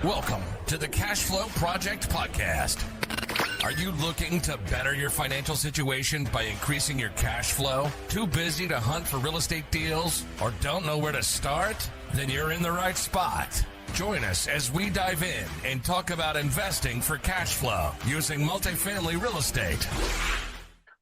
Welcome to the Cashflow Project podcast. Are you looking to better your financial situation by increasing your cash flow? Too busy to hunt for real estate deals or don't know where to start? Then you're in the right spot. Join us as we dive in and talk about investing for cash flow using multifamily real estate.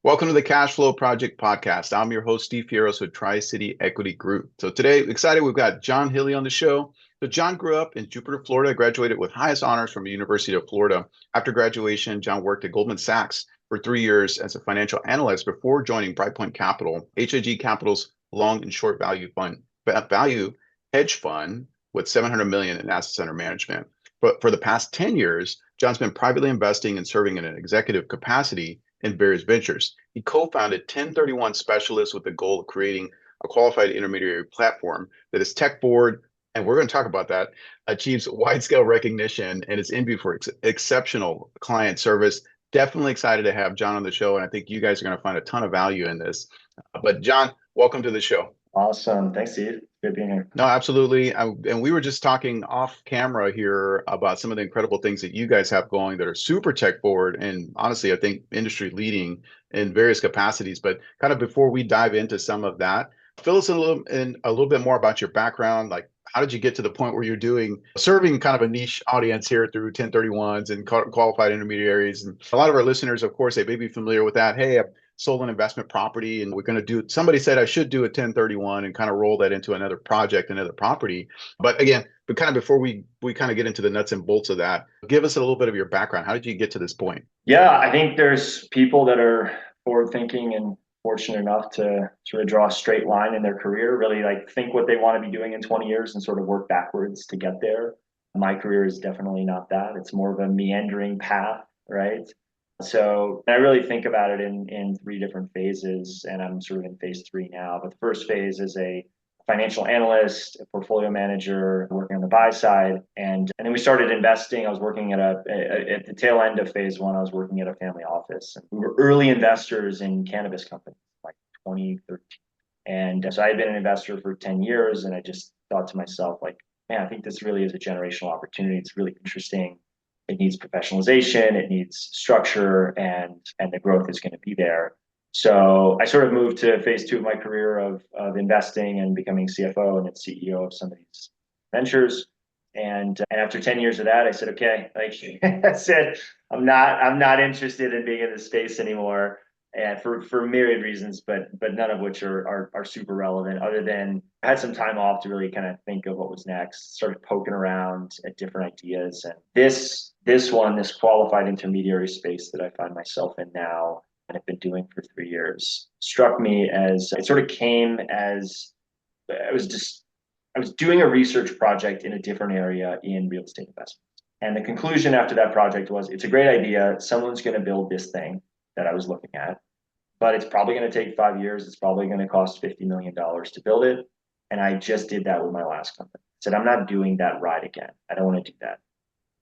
Welcome to the Cashflow Project podcast. I'm your host, Steve Fierros with Tri-City Equity Group. So today, excited, we've got Jon Hilley on the show. So Jon grew up in Jupiter, Florida, graduated with highest honors from the University of Florida. After graduation, Jon worked at Goldman Sachs for 3 years as a financial analyst before joining BrightPoint Capital, HIG Capital's long and short value hedge fund with $700 million in assets under management. But for the past 10 years, Jon's been privately investing and serving in an executive capacity in various ventures. He co-founded 1031 Specialists with the goal of creating a qualified intermediary platform that is tech forward, and we're going to talk about that, achieves wide-scale recognition, and is envied for exceptional client service. Definitely excited to have Jon on the show, and I think you guys are going to find a ton of value in this. But Jon, welcome to the show. Awesome. Thanks, Steve. Good being here. No, absolutely. And we were just talking off camera here about some of the incredible things that you guys have going that are super tech forward and honestly, I think industry leading in various capacities. But kind of before we dive into some of that, fill us in a little bit more about your background. Like, how did you get to the point where you're serving kind of a niche audience here through 1031s and qualified intermediaries? And a lot of our listeners, of course, they may be familiar with that. Hey, I've sold an investment property and we're going to do, somebody said I should do a 1031 and kind of roll that into another project, another property. But again, kind of before we kind of get into the nuts and bolts of that, give us a little bit of your background. How did you get to this point? Yeah, I think there's people that are forward thinking and fortunate enough to sort of draw a straight line in their career, really like think what they want to be doing in 20 years and sort of work backwards to get there. My career is definitely not that. It's more of a meandering path, right? So I really think about it in three different phases, and I'm sort of in phase 3 now. But the first phase is a financial analyst, a portfolio manager, working on the buy side. And then we started investing. I was working at the tail end of phase 1, I was working at a family office. And we were early investors in cannabis companies, like 2013. And so I had been an investor for 10 years, and I just thought to myself, like, man, I think this really is a generational opportunity. It's really interesting. It needs professionalization, it needs structure, and the growth is going to be there. So I sort of moved to phase 2 of my career of investing and becoming CFO and then CEO of some of these ventures. And after 10 years of that, I said, okay, like that's it. I'm not interested in being in this space anymore, and for myriad reasons, but none of which are super relevant. Other than I had some time off to really kind of think of what was next. Started poking around at different ideas, and this qualified intermediary space that I find myself in now and have been doing for 3 years struck me as it sort of came as I was doing a research project in a different area in real estate investment. And the conclusion after that project was, it's a great idea. Someone's going to build this thing that I was looking at, but it's probably going to take 5 years. It's probably going to cost $50 million to build it. And I just did that with my last company. I said, I'm not doing that ride again. I don't want to do that.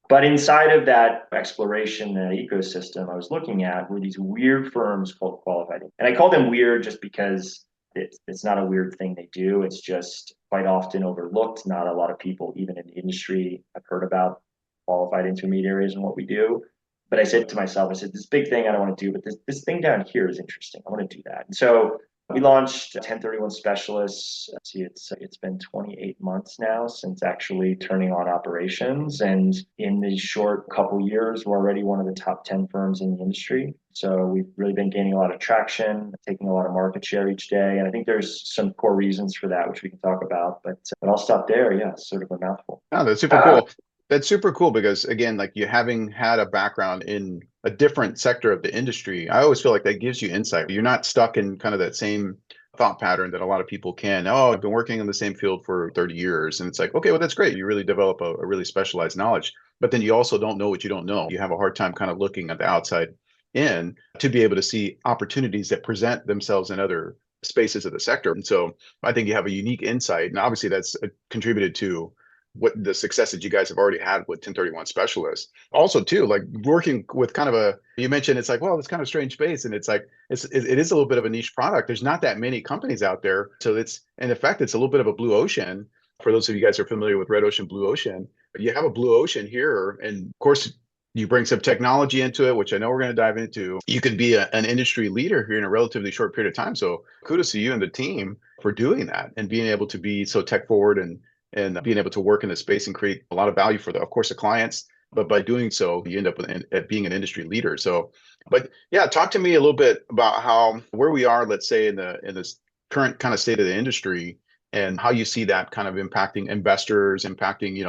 But inside of that exploration and ecosystem I was looking at were these weird firms called qualified. And I call them weird just because it's not a weird thing they do. It's just quite often overlooked. Not a lot of people, even in the industry, have heard about qualified intermediaries and what we do. But I said to myself, this big thing I don't want to do, but this thing down here is interesting. I want to do that. And so we launched 1031 Specialists. It's been 28 months now since actually turning on operations. And in these short couple years, we're already one of the top 10 firms in the industry. So we've really been gaining a lot of traction, taking a lot of market share each day. And I think there's some core reasons for that, which we can talk about. But I'll stop there. Yeah, it's sort of a mouthful. Oh, that's super cool. That's super cool because, again, like you having had a background in a different sector of the industry, I always feel like that gives you insight. You're not stuck in kind of that same thought pattern that a lot of people can. Oh, I've been working in the same field for 30 years. And it's like, okay, well, that's great. You really develop a really specialized knowledge, but then you also don't know what you don't know. You have a hard time kind of looking at the outside in to be able to see opportunities that present themselves in other spaces of the sector. And so I think you have a unique insight. And obviously that's contributed to what the success that you guys have already had with 1031 Specialists. Also too, like working with kind of you mentioned it's like, well, it's kind of strange space. And it's like, it is a little bit of a niche product. There's not that many companies out there. So in effect, it's a little bit of a blue ocean. For those of you guys who are familiar with red ocean, blue ocean, you have a blue ocean here. And of course, you bring some technology into it, which I know we're going to dive into. You can be an industry leader here in a relatively short period of time. So kudos to you and the team for doing that and being able to be so tech forward and being able to work in the space and create a lot of value for of course, the clients. But by doing so, you end up at being an industry leader. So, but yeah, talk to me a little bit about where we are, let's say, in this current kind of state of the industry, and how you see that kind of impacting investors, impacting,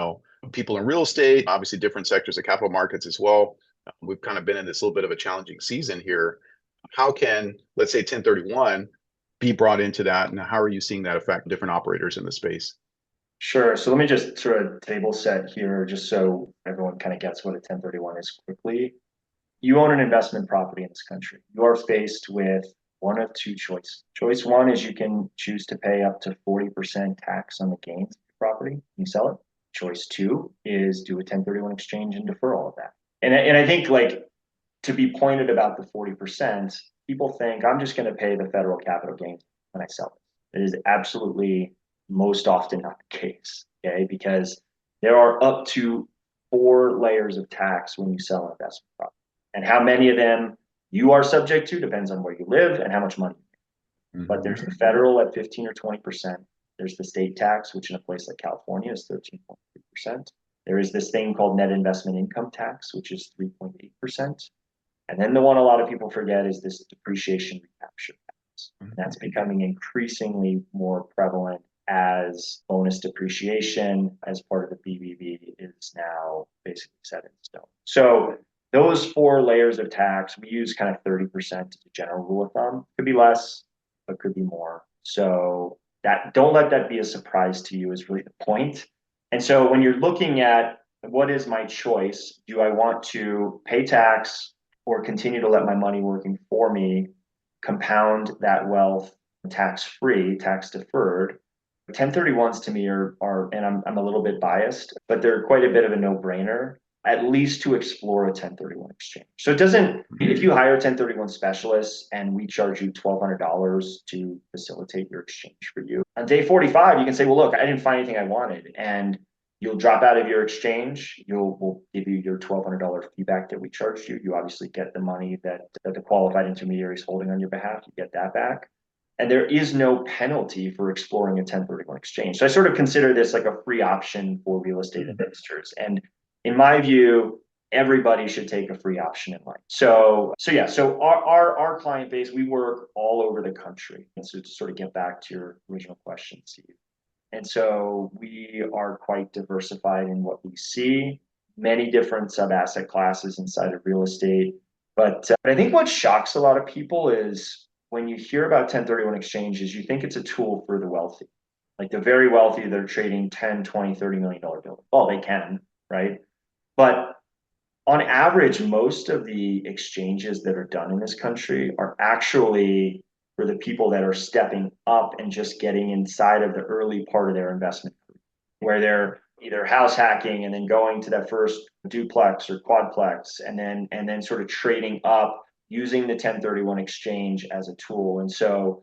people in real estate, obviously different sectors of capital markets as well. We've kind of been in this little bit of a challenging season here. How can, let's say, 1031 be brought into that, and how are you seeing that affect different operators in the space? Sure. So let me just sort of table set here, just so everyone kind of gets what a 1031 is quickly. You own an investment property in this country. You are faced with one of two choices. Choice one is you can choose to pay up to 40% tax on the gains of your property. You sell it. Choice two is do a 1031 exchange and defer all of that. And I think, like, to be pointed about the 40%, people think I'm just going to pay the federal capital gains when I sell it. It is absolutely most often not the case, okay? Because there are up to 4 layers of tax when you sell an investment property. And how many of them you are subject to depends on where you live and how much money you make. But there's the federal at 15 or 20%. There's the state tax, which in a place like California is 13.3%. There is this thing called net investment income tax, which is 3.8%. And then the one a lot of people forget is this depreciation recapture tax. And that's becoming increasingly more prevalent as bonus depreciation as part of the BBB is now basically set in stone. So those 4 layers of tax, we use kind of 30% as a general rule of thumb. Could be less, but could be more. So that, don't let that be a surprise to you, is really the point. And so when you're looking at what is my choice, do I want to pay tax or continue to let my money working for me compound that wealth tax-free, tax-deferred? 1031s to me are, and I'm a little bit biased, but they're quite a bit of a no-brainer, at least to explore a 1031 exchange. So it doesn't, if you hire 1031 specialists and we charge you $1,200 to facilitate your exchange for you, on day 45, you can say, well, look, I didn't find anything I wanted. And you'll drop out of your exchange. We'll give you your $1,200 fee back that we charged you. You obviously get the money that the qualified intermediary is holding on your behalf. You get that back. And there is no penalty for exploring a 1031 exchange. So I sort of consider this like a free option for real estate investors. And in my view, everybody should take a free option in life. So our client base, we work all over the country. And so to sort of get back to your original question, Steve. And so we are quite diversified in what we see, many different sub-asset classes inside of real estate. But I think what shocks a lot of people is when you hear about 1031 exchanges, you think it's a tool for the wealthy, like the very wealthy that are trading 10, 20, $30 million buildings. Well, they can, right? But on average, most of the exchanges that are done in this country are actually for the people that are stepping up and just getting inside of the early part of their investment career, where they're either house hacking and then going to that first duplex or quadplex and then sort of trading up using the 1031 exchange as a tool. And so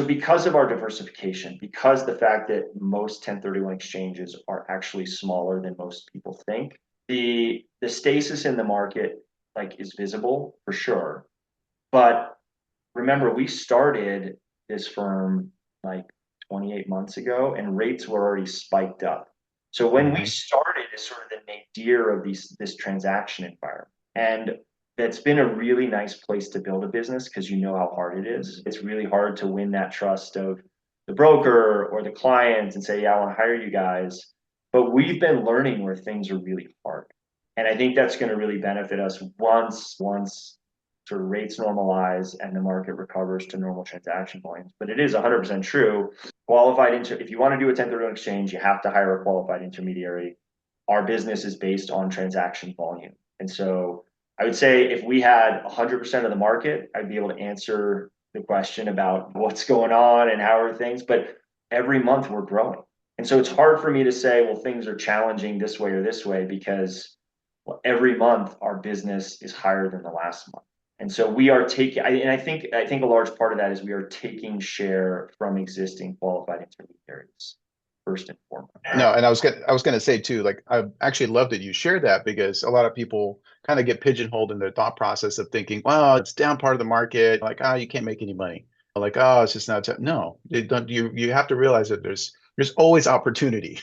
because of our diversification, because the fact that most 1031 exchanges are actually smaller than most people think, the stasis in the market is visible for sure. But remember, we started this firm 28 months ago and rates were already spiked up. So when we started as sort of the nadir of this transaction environment, and that's been a really nice place to build a business because you know how hard it is. It's really hard to win that trust of the broker or the client and say, yeah, I want to hire you guys. But we've been learning where things are really hard. And I think that's going to really benefit us once sort of rates normalize and the market recovers to normal transaction volumes. But it is 100% true. If you want to do a 1031 exchange, you have to hire a qualified intermediary. Our business is based on transaction volume. And so I would say if we had 100% of the market, I'd be able to answer the question about what's going on and how are things. But every month we're growing. And so it's hard for me to say, well, things are challenging this way or this way, because every month our business is higher than the last month. And so we are taking, and I think a large part of that is we are taking share from existing qualified intermediaries. first and foremost. No, and I was gonna say too, like I actually love that you shared that because a lot of people kind of get pigeonholed in their thought process of thinking, well, it's down part of the market, like you can't make any money, like it's just not. No, they don't. You have to realize that there's always opportunity.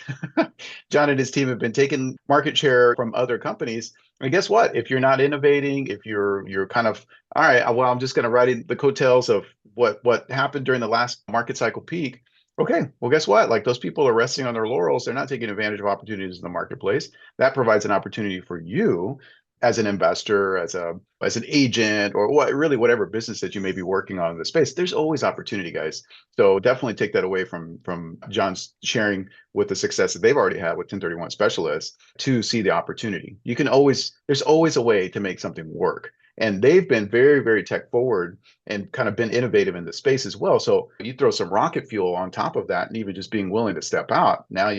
John and his team have been taking market share from other companies, and guess what? If you're not innovating, if you're kind of all right, well, I'm just gonna ride in the coattails of what happened during the last market cycle peak. Okay, well, guess what? Like those people are resting on their laurels. They're not taking advantage of opportunities in the marketplace. That provides an opportunity for you as an investor, as an agent, or whatever business that you may be working on in the space. There's always opportunity, guys. So definitely take that away from John's sharing with the success that they've already had with 1031 specialists to see the opportunity. There's always a way to make something work. And they've been very, very tech forward and kind of been innovative in the space as well. So you throw some rocket fuel on top of that, and even just being willing to step out, now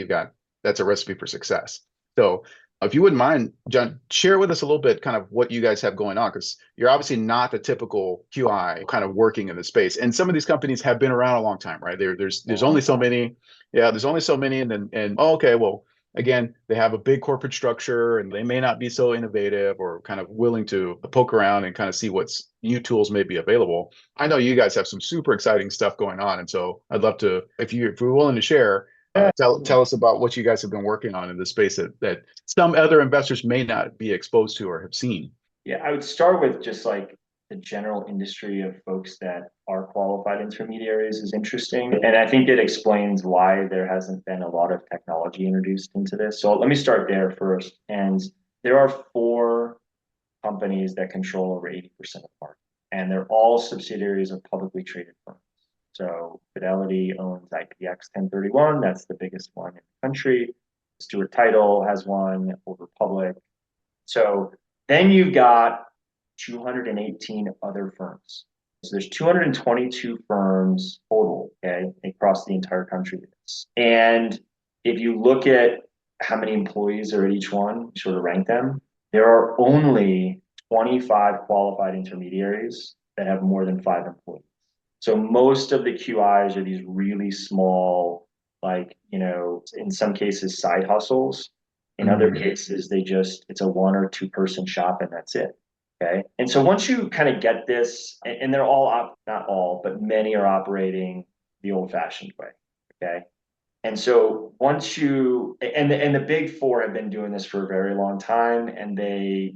that's a recipe for success. So if you wouldn't mind, John, share with us a little bit kind of what you guys have going on, because you're obviously not the typical QI kind of working in the space. And some of these companies have been around a long time, right? There's only so many. Yeah, there's only so many. Okay, well, again, they have a big corporate structure and they may not be so innovative or kind of willing to poke around and kind of see what's new tools may be available. I know you guys have some super exciting stuff going on. And so I'd love to, if you're willing to share, tell us about what you guys have been working on in the space that some other investors may not be exposed to or have seen. Yeah, I would start with just like the general industry of folks that are qualified intermediaries is interesting. And I think it explains why there hasn't been a lot of technology introduced into this. So let me start there first. And there are 4 companies that control over 80% of the market, and they're all subsidiaries of publicly traded firms. So Fidelity owns IPX 1031. That's the biggest one in the country. Stewart Title has one, Old Republic. So then you've got 218 other firms. So there's 222 firms total, okay, across the entire country. And if you look at how many employees are at each one, sort of rank them, there are only 25 qualified intermediaries that have more than 5 employees. So most of the QIs are these really small, like, in some cases, side hustles. In other cases, it's a 1 or 2 person shop and that's it. Okay. And so once you kind of get this, and they're all, not all, but many are operating the old fashioned way. Okay. And so once and the big 4 have been doing this for a very long time, and they're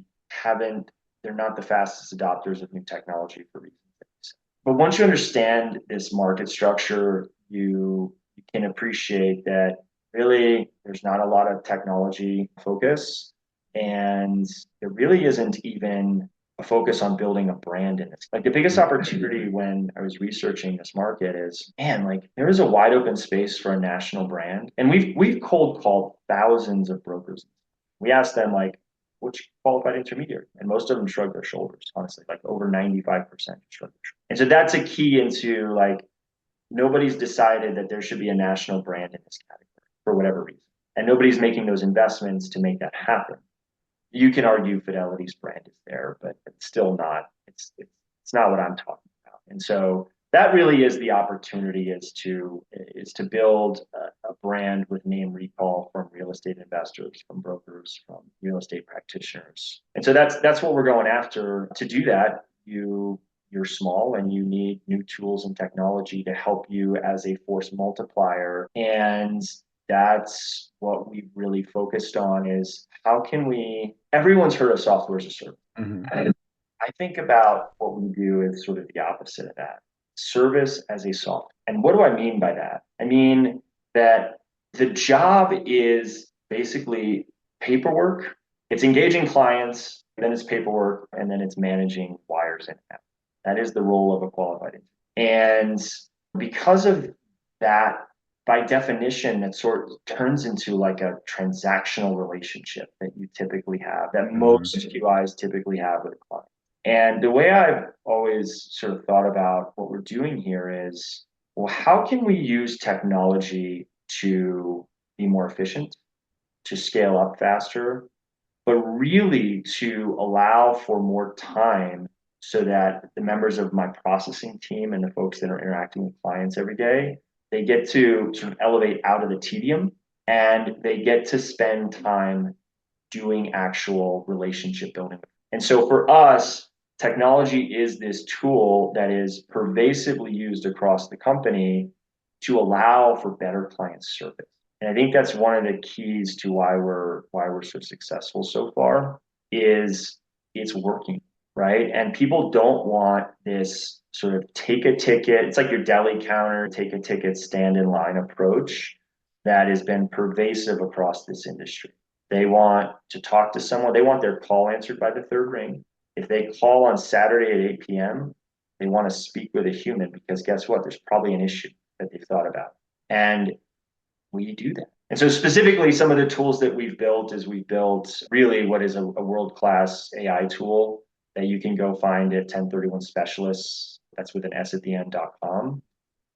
not the fastest adopters of new technology for reasons. But once you understand this market structure, you can appreciate that really there's not a lot of technology focus, and there really isn't even a focus on building a brand in this. Like the biggest opportunity when I was researching this market is, man, like there is a wide open space for a national brand. And we've cold called thousands of brokers. We asked them like, which qualified intermediary? And most of them shrug their shoulders, honestly, like over 95% shrug their shoulders. And so that's a key into like, nobody's decided that there should be a national brand in this category for whatever reason. And nobody's making those investments to make that happen. You can argue Fidelity's brand is there, but it's still not, it's not what I'm talking about. And so that really is the opportunity, is to build a brand with name recall from real estate investors, from brokers, from real estate practitioners. And so that's what we're going after. To do that, you're small and you need new tools and technology to help you as a force multiplier. And that's what we've really focused on, is how can everyone's heard of software as a service. I think about what we do as sort of the opposite of that. Service as a software. And what do I mean by that? I mean that the job is basically paperwork. It's engaging clients, then it's paperwork, and then it's managing wires and apps. That is the role of a qualified engineer. And because of that, by definition, it sort of turns into like a transactional relationship that you typically have, that most QIs typically have with a client. And the way I've always sort of thought about what we're doing here is, well, how can we use technology to be more efficient, to scale up faster, but really to allow for more time so that the members of my processing team and the folks that are interacting with clients every day, they get to sort of elevate out of the tedium, and they get to spend time doing actual relationship building. And so for us, technology is this tool that is pervasively used across the company to allow for better client service. And I think that's one of the keys to why we're so successful so far is it's working, right? And people don't want this sort of take a ticket. It's like your deli counter, take a ticket, stand in line approach that has been pervasive across this industry. They want to talk to someone. They want their call answered by the third ring. If they call on Saturday at 8 p.m., they want to speak with a human because guess what? There's probably an issue that they've thought about. And we do that. And so specifically, some of the tools that we've built is we've built really what is a world-class AI tool that you can go find at 1031 Specialists. That's with an S at the end.com.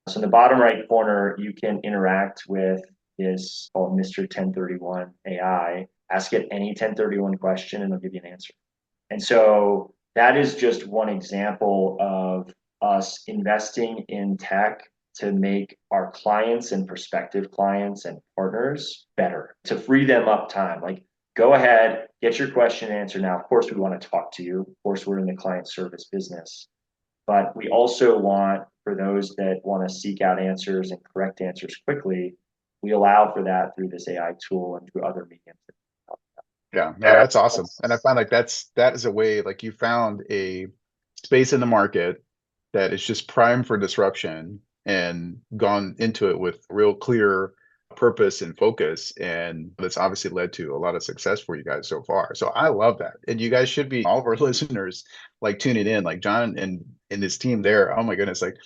So in the bottom right corner, you can interact with this called Mr. 1031 AI. Ask it any 1031 question and it'll give you an answer. And so that is just one example of us investing in tech to make our clients and prospective clients and partners better, to free them up time. Like, go ahead, get your question answered now. Of course, we want to talk to you. Of course, we're in the client service business. But we also want, for those that want to seek out answers and correct answers quickly, we allow for that through this AI tool and through other mediums. Yeah, no, that's awesome. And I find like that is a way, like you found a space in the market that is just primed for disruption and gone into it with real clear purpose and focus. And that's obviously led to a lot of success for you guys so far. So I love that. And you guys should be, all of our listeners, like tuning in, like Jon and his team there. Oh my goodness, like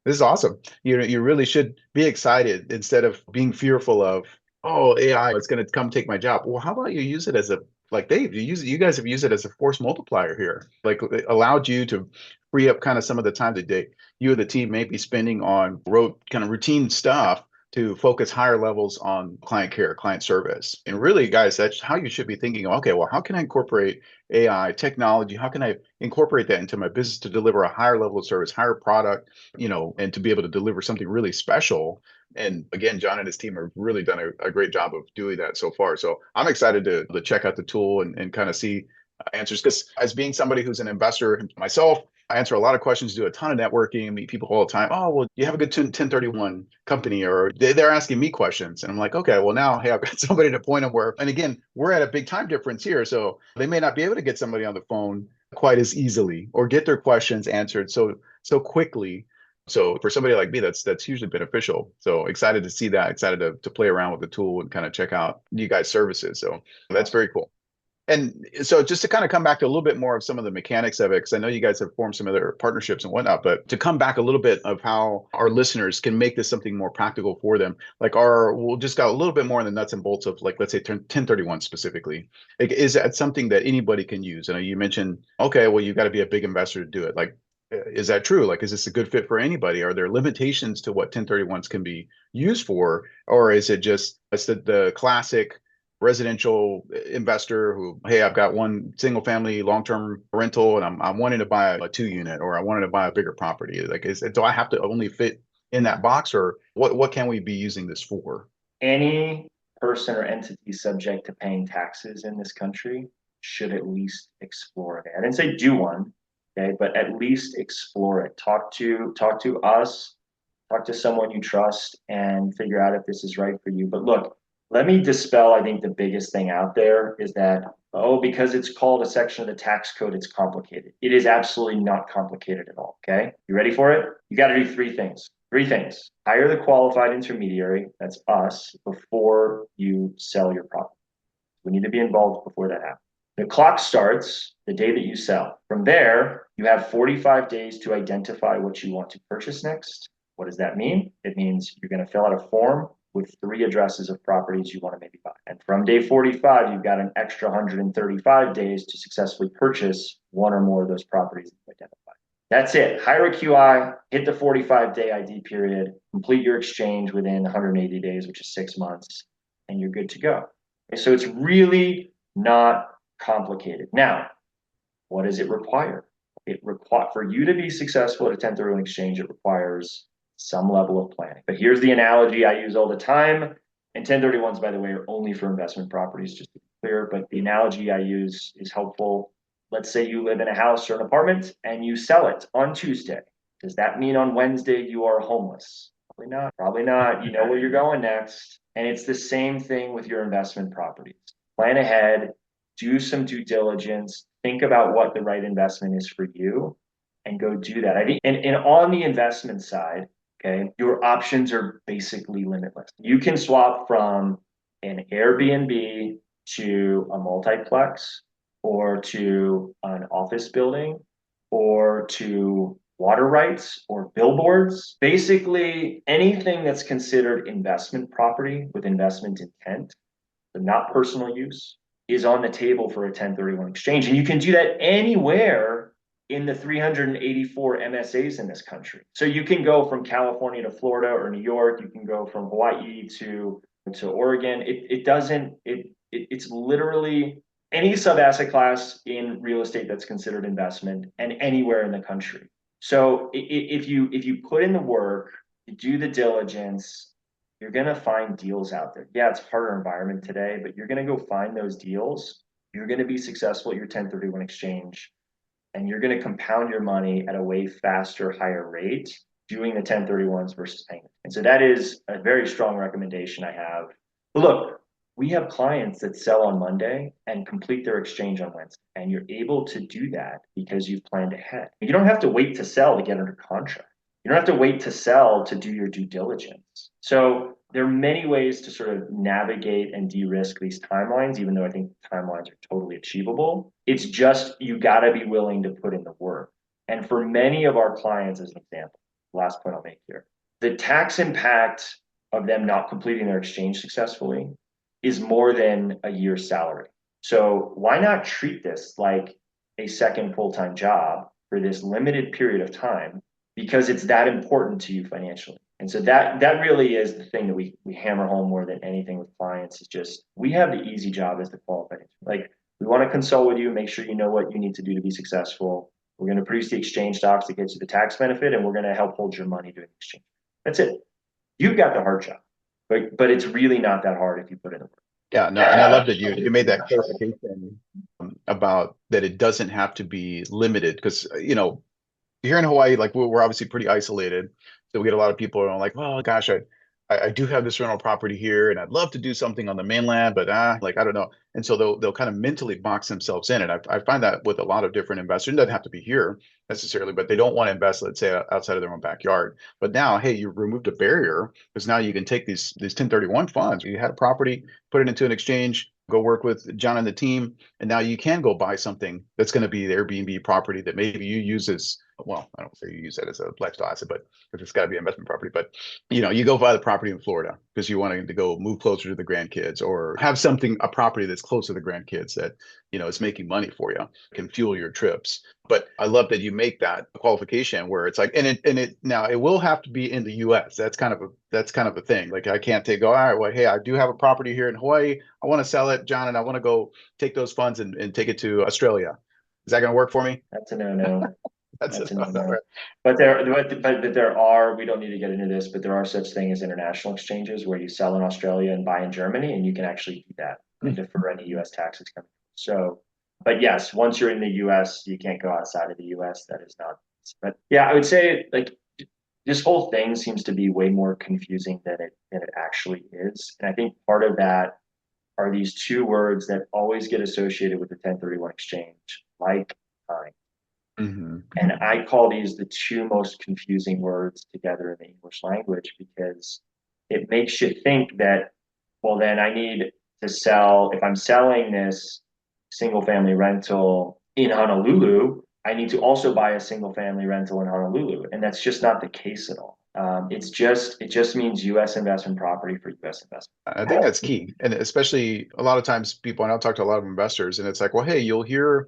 this is awesome. You really should be excited instead of being fearful of, oh, AI is going to come take my job. Well, how about you use it as a, like Dave, you guys have used it as a force multiplier here. Like it allowed you to free up kind of some of the time that you and the team may be spending on kind of routine stuff to focus higher levels on client care, client service. And really, guys, that's how you should be thinking, okay, well, how can I incorporate AI technology? How can I incorporate that into my business to deliver a higher level of service, higher product, and to be able to deliver something really special? And again, Jon and his team have really done a great job of doing that so far. So I'm excited to check out the tool and kind of see answers, because as being somebody who's an investor myself, I answer a lot of questions, do a ton of networking, meet people all the time. Oh, well, you have a good 1031 company, or they're asking me questions. And I'm like, okay, well now, hey, I've got somebody to point them where, and again, we're at a big time difference here. So they may not be able to get somebody on the phone quite as easily or get their questions answered so quickly. So for somebody like me, that's hugely beneficial. So excited to see that, excited to play around with the tool and kind of check out you guys' services. So that's very cool. And so just to kind of come back to a little bit more of some of the mechanics of it, because I know you guys have formed some other partnerships and whatnot, but to come back a little bit of how our listeners can make this something more practical for them, like we'll just got a little bit more in the nuts and bolts of, like, let's say 1031 specifically. Like, is that something that anybody can use? I know you mentioned, okay, well, you got to be a big investor to do it. Like, is that true? Like, is this a good fit for anybody? Are there limitations to what 1031s can be used for? Or is it just the classic residential investor who, hey, I've got one single family long-term rental and I'm wanting to buy a 2-unit, or I wanted to buy a bigger property? Like, do I have to only fit in that box, or what can we be using this for? Any person or entity subject to paying taxes in this country should at least explore it. I didn't say do one, okay, but at least explore it. Talk to us, talk to someone you trust, and figure out if this is right for you. But look, let me dispel, I think the biggest thing out there is that, because it's called a section of the tax code, it's complicated. It is absolutely not complicated at all, okay? You ready for it? You got to do three things. Hire the qualified intermediary, that's us, before you sell your property. We need to be involved before that happens. The clock starts the day that you sell. From there, you have 45 days to identify what you want to purchase next. What does that mean? It means you're going to fill out a form with 3 addresses of properties you want to maybe buy. And from day 45, you've got an extra 135 days to successfully purchase one or more of those properties that you identified. That's it. Hire a QI, hit the 45-day ID period, complete your exchange within 180 days, which is 6 months, and you're good to go. Okay, so it's really not complicated. Now, what does it require? For you to be successful at a 1031 exchange, it requires some level of planning. But here's the analogy I use all the time. And 1031s, by the way, are only for investment properties, just to be clear. But the analogy I use is helpful. Let's say you live in a house or an apartment and you sell it on Tuesday. Does that mean on Wednesday you are homeless? Probably not. Probably not. You know where you're going next. And it's the same thing with your investment properties. Plan ahead, do some due diligence, think about what the right investment is for you, and go do that. I think, and on the investment side, okay, your options are basically limitless. You can swap from an Airbnb to a multiplex, or to an office building, or to water rights or billboards. Basically, anything that's considered investment property with investment intent, but not personal use, is on the table for a 1031 exchange. And you can do that anywhere in the 384 MSAs in this country. So you can go from California to Florida or New York. You can go from Hawaii to Oregon. It's literally any sub-asset class in real estate that's considered investment, and anywhere in the country. So if you put in the work, you do the diligence, you're going to find deals out there. Yeah, it's a harder environment today, but you're going to go find those deals. You're going to be successful at your 1031 exchange, and you're going to compound your money at a way faster, higher rate doing the 1031s versus paying it. And so that is a very strong recommendation I have. But look, we have clients that sell on Monday and complete their exchange on Wednesday. And you're able to do that because you've planned ahead. You don't have to wait to sell to get under contract. You don't have to wait to sell to do your due diligence. So there are many ways to sort of navigate and de-risk these timelines, even though I think timelines are totally achievable. It's just, you got to be willing to put in the work. And for many of our clients, as an example, last point I'll make here, the tax impact of them not completing their exchange successfully is more than a year's salary. So why not treat this like a second full-time job for this limited period of time, because it's that important to you financially. And so that really is the thing that we hammer home more than anything with clients, is just, we have the easy job as the qualified. Like, we want to consult with you, make sure you know what you need to do to be successful. We're going to produce the exchange docs that gets you the tax benefit, and we're going to help hold your money during the exchange. That's it. You've got the hard job. But it's really not that hard if you put in the work. Yeah, no, and I love that you made that clarification about that it doesn't have to be limited, because here in Hawaii, like we're obviously pretty isolated, so we get a lot of people who are like, oh gosh, I do have this rental property here, and I'd love to do something on the mainland, but I don't know. And so they'll kind of mentally box themselves in, and I find that with a lot of different investors. It doesn't have to be here necessarily, but they don't want to invest, let's say, outside of their own backyard. But now, hey, you removed a barrier, because now you can take these 1031 funds. You had a property, put it into an exchange, go work with John and the team, and now you can go buy something that's going to be the Airbnb property that maybe you use as, well, I don't say you use that as a lifestyle asset, but because it's got to be an investment property. But you go buy the property in Florida because you want to go move closer to the grandkids, or have a property that's close to the grandkids that is making money for you, can fuel your trips. But I love that you make that qualification where it's like, and it now it will have to be in the U.S. That's kind of a thing. Like, I can't all right, well, hey, I do have a property here in Hawaii, I want to sell it, John, and I want to go take those funds and take it to Australia. Is that going to work for me? That's a no-no. That's a no-no. But there are, we don't need to get into this, but there are such things as international exchanges where you sell in Australia and buy in Germany, and you can actually do that and defer any U.S. taxes coming. So, but yes, once you're in the U.S., you can't go outside of the U.S. That is not. But yeah, I would say, like, this whole thing seems to be way more confusing than it actually is. And I think part of that are these two words that always get associated with the 1031 exchange, like time. Mm-hmm. And I call these the two most confusing words together in the English language, because it makes you think that, well, then I need to sell, if I'm selling this single family rental in Honolulu, I need to also buy a single family rental in Honolulu. And that's just not the case at all. It just means U.S. investment property for U.S. investment. I think that's key. And especially a lot of times people, and I'll talk to a lot of investors, and it's like, well, hey, you'll hear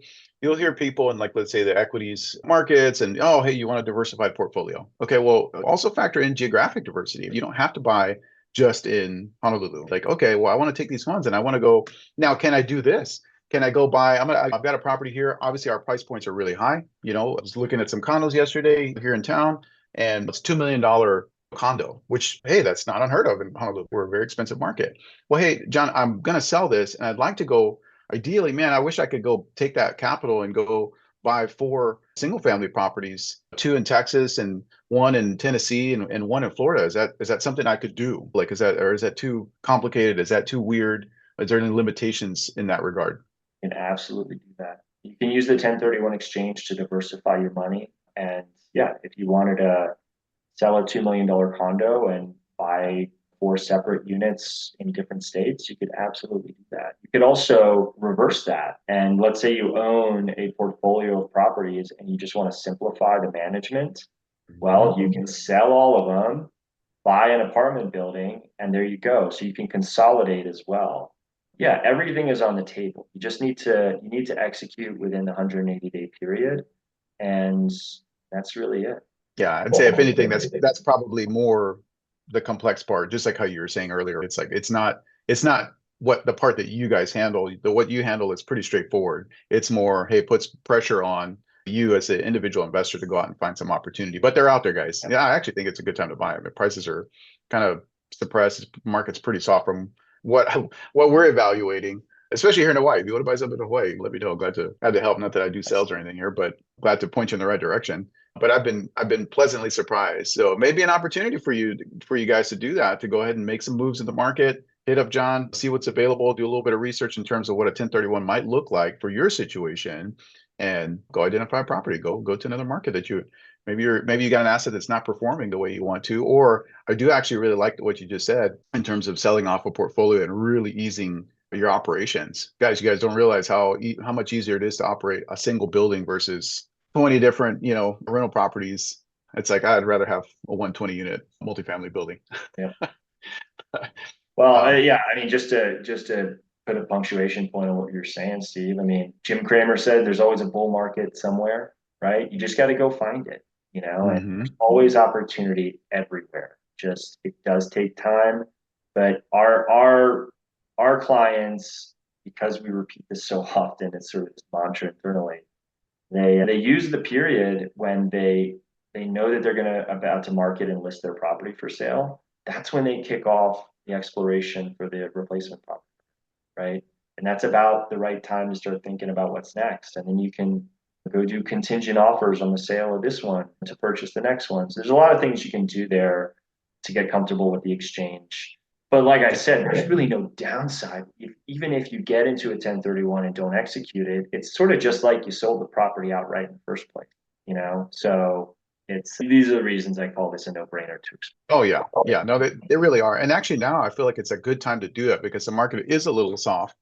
people in, like, let's say, the equities markets, and, oh, hey, you want a diversified portfolio. Okay, well, also factor in geographic diversity. You don't have to buy just in Honolulu. Like, okay, well, I want to take these funds and I want to go, now, can I do this? Can I go buy, I've got a property here. Obviously, our price points are really high. I was looking at some condos yesterday here in town, and it's $2 million condo, which, hey, that's not unheard of in Honolulu. We're a very expensive market. Well, hey, John, I'm going to sell this and I'd like to go, ideally, man, I wish I could go take that capital and go buy 4 single family properties, 2 in Texas and 1 in Tennessee and 1 in Florida. Is that something I could do? Like, is that too complicated? Is that too weird? Is there any limitations in that regard? You can absolutely do that. You can use the 1031 exchange to diversify your money. And yeah, if you wanted to sell a $2 million condo and buy 4 separate units in different states, you could absolutely do that. You could also reverse that. And let's say you own a portfolio of properties and you just want to simplify the management. Well, you can sell all of them, buy an apartment building, and there you go. So you can consolidate as well. Yeah, everything is on the table. You need to execute within the 180-day period. And that's really it. Yeah, I'd say if anything, that's probably more the complex part, just like how you were saying earlier. It's like it's not what the part that you guys handle. What you handle is pretty straightforward. It's more, hey, puts pressure on you as an individual investor to go out and find some opportunity. But they're out there, guys. Yeah, I actually think it's a good time to buy them. The prices are kind of suppressed. The market's pretty soft from what we're evaluating. Especially here in Hawaii. If you want to buy something in Hawaii, let me know. Glad to help. Not that I do sales or anything here, but glad to point you in the right direction. But I've been pleasantly surprised. So maybe an opportunity for you guys to do that, to go ahead and make some moves in the market, hit up John, see what's available, do a little bit of research in terms of what a 1031 might look like for your situation, and go identify a property. Go to another market that maybe you got an asset that's not performing the way you want to. Or I do actually really like what you just said in terms of selling off a portfolio and really easing your operations. Guys, you guys don't realize how much easier it is to operate a single building versus 20 different, rental properties. It's like, I'd rather have a 120 unit multifamily building. Yeah. Well, yeah, I mean, just to put a punctuation point on what you're saying, Steve. I mean, Jim Cramer said there's always a bull market somewhere, right? You just got to go find it, and there's always opportunity everywhere. Just, it does take time, but our clients, because we repeat this so often, it's sort of this mantra internally. They use the period when they know that they're about to market and list their property for sale. That's when they kick off the exploration for the replacement property, right? And that's about the right time to start thinking about what's next. And then you can go do contingent offers on the sale of this one to purchase the next one. So there's a lot of things you can do there to get comfortable with the exchange. But like I said, there's really no downside. Even if you get into a 1031 and don't execute it, it's sort of just like you sold the property outright in the first place, So these are the reasons I call this a no-brainer to explore. Oh yeah. Yeah, no, they really are. And actually now I feel like it's a good time to do it because the market is a little soft.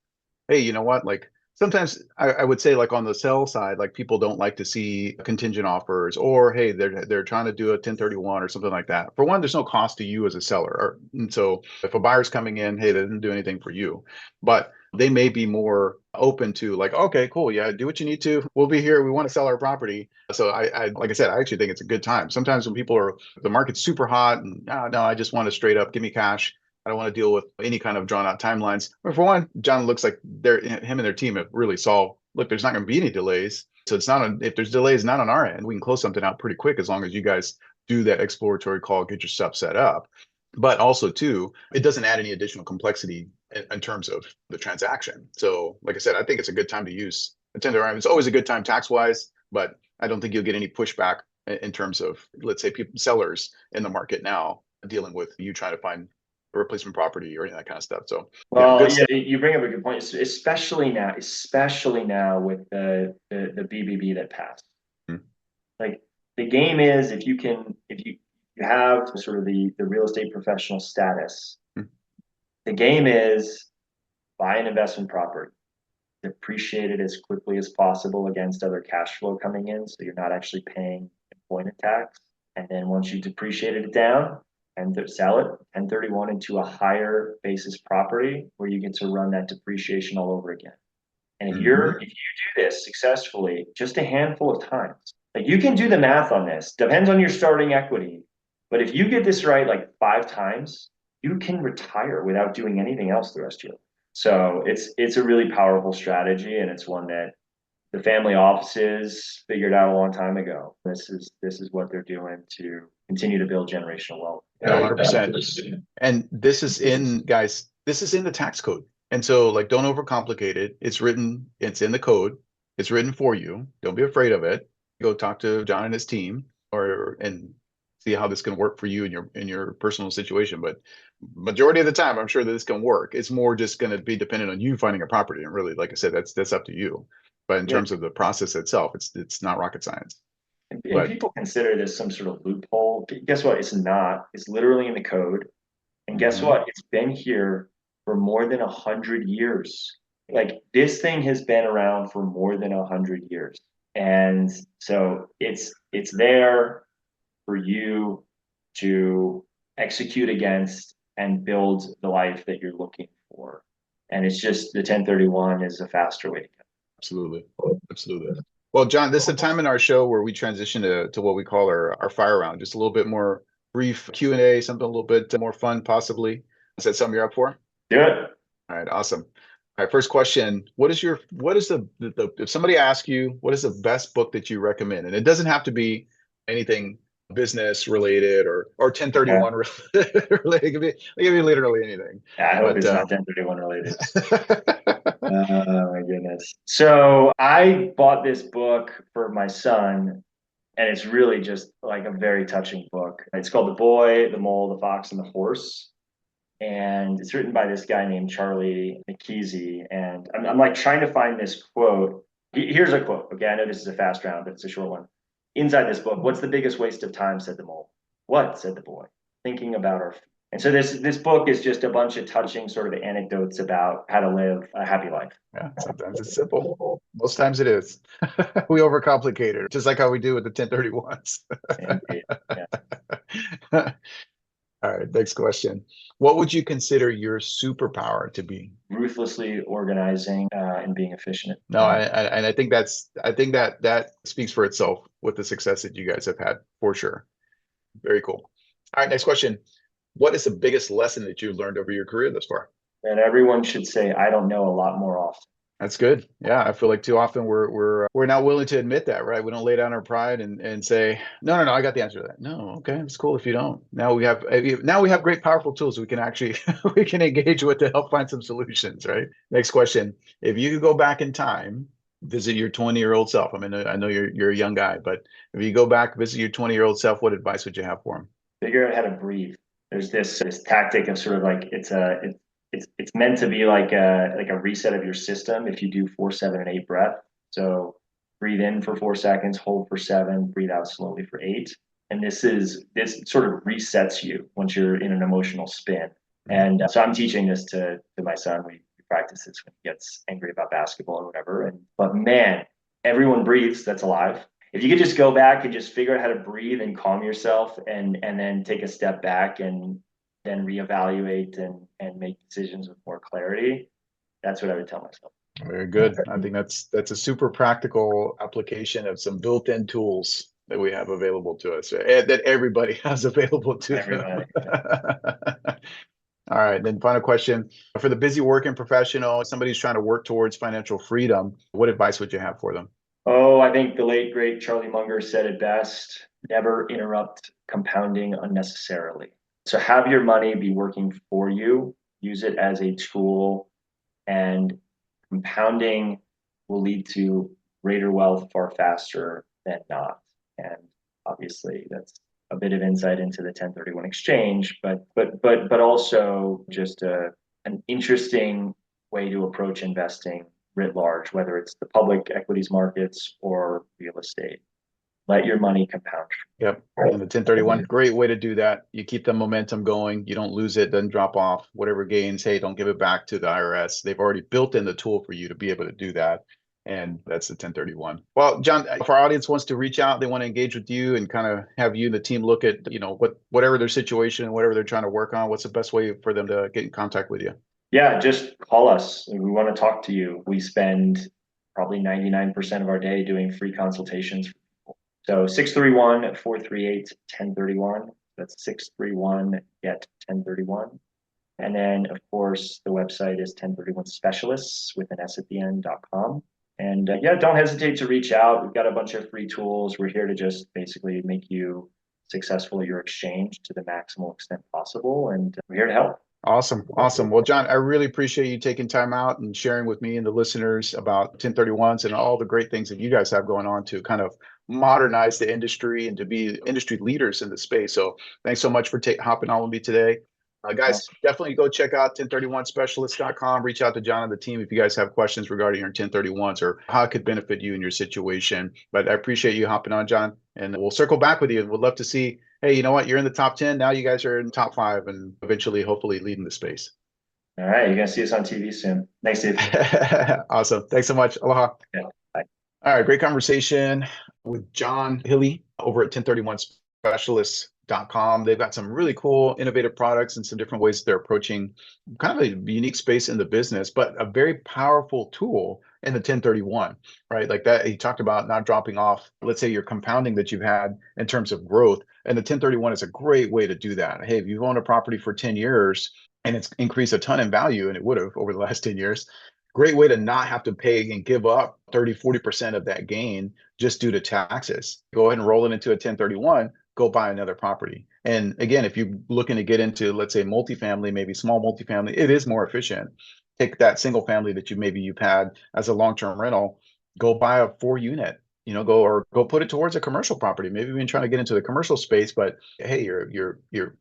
Hey, you know what? Like sometimes I would say, like on the sell side, like people don't like to see contingent offers, or hey, they're trying to do a 1031 or something like that. For one, there's no cost to you as a seller. And so if a buyer's coming in, hey, they didn't do anything for you. But they may be more open to like, okay, cool. Yeah, do what you need to. We'll be here. We want to sell our property. So I like I said, I actually think it's a good time. Sometimes when the market's super hot and no, I just want to straight up give me cash. I don't want to deal with any kind of drawn out timelines. But for one, John looks like him and their team have really solved. Look, there's not going to be any delays. So it's not if there's delays, not on our end. We can close something out pretty quick as long as you guys do that exploratory call, get your stuff set up. But also too, it doesn't add any additional complexity in terms of the transaction. So like I said, I think it's a good time to use a 1031. It's always a good time tax wise, but I don't think you'll get any pushback in terms of, let's say, sellers in the market now dealing with you trying to find a replacement property or any of that kind of stuff. So well, yeah, you bring up a good point, especially now with the BBB that passed. Like the game is, if you have sort of the real estate professional status, the game is buy an investment property, depreciate it as quickly as possible against other cash flow coming in, so you're not actually paying employment tax. And then once you depreciated it down and sell it, 1031 into a higher basis property where you get to run that depreciation all over again. And if you do this successfully, just a handful of times, like you can do the math on this, depends on your starting equity. But if you get this right like 5 times, you can retire without doing anything else the rest of your life. So it's a really powerful strategy, and it's one that the family offices figured out a long time ago. This is what they're doing to continue to build generational wealth. Yeah, 100%. And this is in, guys, this is in the tax code. And so like, don't overcomplicate it. It's written, it's in the code. It's written for you. Don't be afraid of it. Go talk to John and his team and see how this can work for you in your personal situation. But majority of the time, I'm sure that this can work. It's more just going to be dependent on you finding a property. And really, like I said, that's up to you. But in terms of the process itself, it's not rocket science. And people consider this some sort of loophole. Guess what? It's not. It's literally in the code. And guess what? It's been here for more than 100 years. Like, this thing has been around for more than 100 years. And so it's there for you to execute against and build the life that you're looking for. And it's just, the 1031 is a faster way to go. Absolutely. Absolutely. Well, John, this is a time in our show where we transition to what we call our fire round, just a little bit more brief Q&A, something a little bit more fun, possibly. Is that something you're up for? Do it. All right, awesome. All right, first question. What is the if somebody asks you, what is the best book that you recommend? And it doesn't have to be anything business related or 1031 related. It can be literally anything. Yeah, I hope it's not 1031 related. Oh my goodness. So I bought this book for my son, and it's really just like a very touching book. It's called The Boy, the Mole, the Fox, and the Horse. And it's written by this guy named Charlie McKeesey. And I'm like trying to find this quote. Here's a quote. Okay, I know this is a fast round, but it's a short one. Inside this book, "What's the biggest waste of time?" said the mole. "What?" said the boy. "Thinking about our..." And so this book is just a bunch of touching sort of anecdotes about how to live a happy life. Yeah, sometimes it's simple. Most times it is. We overcomplicate it, just like how we do with the 1031s. Yeah. All right, next question. What would you consider your superpower to be? Ruthlessly organizing and being efficient. No, I think that speaks for itself with the success that you guys have had, for sure. Very cool. All right, next question. What is the biggest lesson that you learned over your career thus far? And everyone should say, "I don't know," a lot more often. That's good. Yeah, I feel like too often we're not willing to admit that, right? We don't lay down our pride and say, no, I got the answer to that. No, okay, it's cool if you don't. Now we have great, powerful tools we can actually we can engage with to help find some solutions, right? Next question. If you could go back in time, visit your 20-year-old self. I mean, I know you're a young guy, but if you go back, visit your 20-year-old self, what advice would you have for him? Figure out how to breathe. There's this tactic of sort of like it's meant to be like a reset of your system if you do 4, 7, and 8 breath. So breathe in for 4 seconds, hold for 7, breathe out slowly for 8. And this sort of resets you once you're in an emotional spin. And so I'm teaching this to my son. We practice this when he gets angry about basketball or whatever. But man, everyone breathes that's alive. If you could just go back and just figure out how to breathe and calm yourself and then take a step back and then reevaluate and make decisions with more clarity, that's what I would tell myself. Very good. I think that's a super practical application of some built-in tools that we have available to us, that everybody has available to them. All right, then final question. For the busy working professional, somebody's trying to work towards financial freedom, what advice would you have for them? Oh, I think the late, great Charlie Munger said it best: never interrupt compounding unnecessarily. So have your money be working for you, use it as a tool, and compounding will lead to greater wealth far faster than not. And obviously that's a bit of insight into the 1031 exchange, but also just an interesting way to approach investing writ large, whether it's the public equities markets or real estate. Let your money compound. Yep. And the 1031, great way to do that. You keep the momentum going. You don't lose it, doesn't drop off. Whatever gains, hey, don't give it back to the IRS. They've already built in the tool for you to be able to do that. And that's the 1031. Well, John, if our audience wants to reach out, they want to engage with you and kind of have you and the team look at, whatever their situation and whatever they're trying to work on, what's the best way for them to get in contact with you? Yeah, just call us. We want to talk to you. We spend probably 99% of our day doing free consultations. So 631-438-1031. That's 631-GET-1031. And then, of course, the website is 1031specialists with an S at the end.com. And don't hesitate to reach out. We've got a bunch of free tools. We're here to just basically make you successful your exchange to the maximal extent possible. And we're here to help. Awesome. Well, John, I really appreciate you taking time out and sharing with me and the listeners about 1031s and all the great things that you guys have going on to kind of modernize the industry and to be industry leaders in the space. So thanks so much for hopping on with me today. Guys, definitely go check out 1031specialist.com. Reach out to John and the team if you guys have questions regarding your 1031s or how it could benefit you in your situation. But I appreciate you hopping on, John, and we'll circle back with you. And we'd love to see, hey, you know what? You're in the top 10. Now you guys are in the top 5 and eventually, hopefully, leading the space. All right. You're going to see us on TV soon. Thanks, Steve. Awesome. Thanks so much. Aloha. Yeah. Bye. All right. Great conversation with Jon Hilley over at 1031specialists.com. They've got some really cool innovative products and some different ways they're approaching kind of a unique space in the business, but a very powerful tool in the 1031, right? Like that, he talked about not dropping off, let's say your compounding that you've had in terms of growth. And the 1031 is a great way to do that. Hey, if you've owned a property for 10 years and it's increased a ton in value, and it would have over the last 10 years, great way to not have to pay and give up 30-40% of that gain just due to taxes. Go ahead and roll it into a 1031, go buy another property. And again, if you're looking to get into, let's say, multifamily, maybe small multifamily, it is more efficient. Take that single family that you've had as a long-term rental, go buy a 4-unit, go put it towards a commercial property. Maybe you've been trying to get into the commercial space, but hey, you're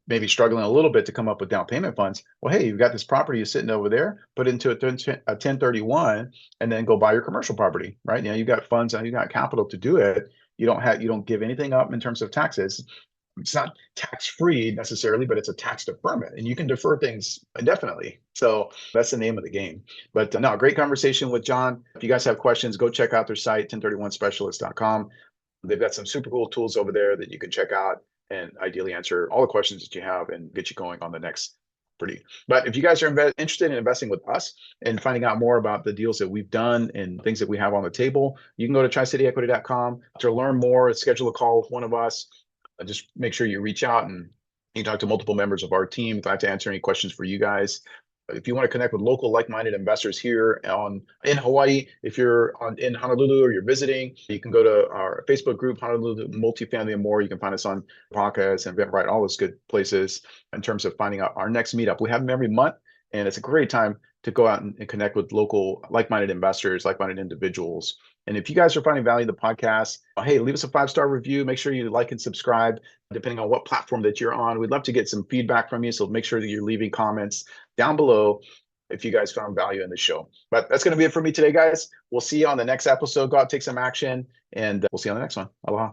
maybe struggling a little bit to come up with down payment funds. Well, hey, you've got this property sitting over there, put into a 1031, and then go buy your commercial property, right? Now you've got funds and you've got capital to do it. You don't give anything up in terms of taxes. It's not tax-free necessarily, but it's a tax deferment, and you can defer things indefinitely. So that's the name of the game. But no, great conversation with John. If you guys have questions, go check out their site, 1031specialist.com. They've got some super cool tools over there that you can check out and ideally answer all the questions that you have and get you going on the next property. But if you guys are interested in investing with us and finding out more about the deals that we've done and things that we have on the table, you can go to tricityequity.com to learn more, schedule a call with one of us. Just make sure you reach out and you talk to multiple members of our team. Glad to answer any questions for you guys. If you want to connect with local like-minded investors here in Hawaii, if you're in Honolulu or you're visiting, you can go to our Facebook group, Honolulu Multifamily and More. You can find us on podcasts and Eventbrite, all those good places in terms of finding out our next meetup. We have them every month, and it's a great time to go out and connect with local like-minded investors, like-minded individuals. And if you guys are finding value in the podcast, hey, leave us a 5-star review. Make sure you like and subscribe, depending on what platform that you're on. We'd love to get some feedback from you. So make sure that you're leaving comments down below if you guys found value in the show. But that's going to be it for me today, guys. We'll see you on the next episode. Go out, take some action, and we'll see you on the next one. Aloha.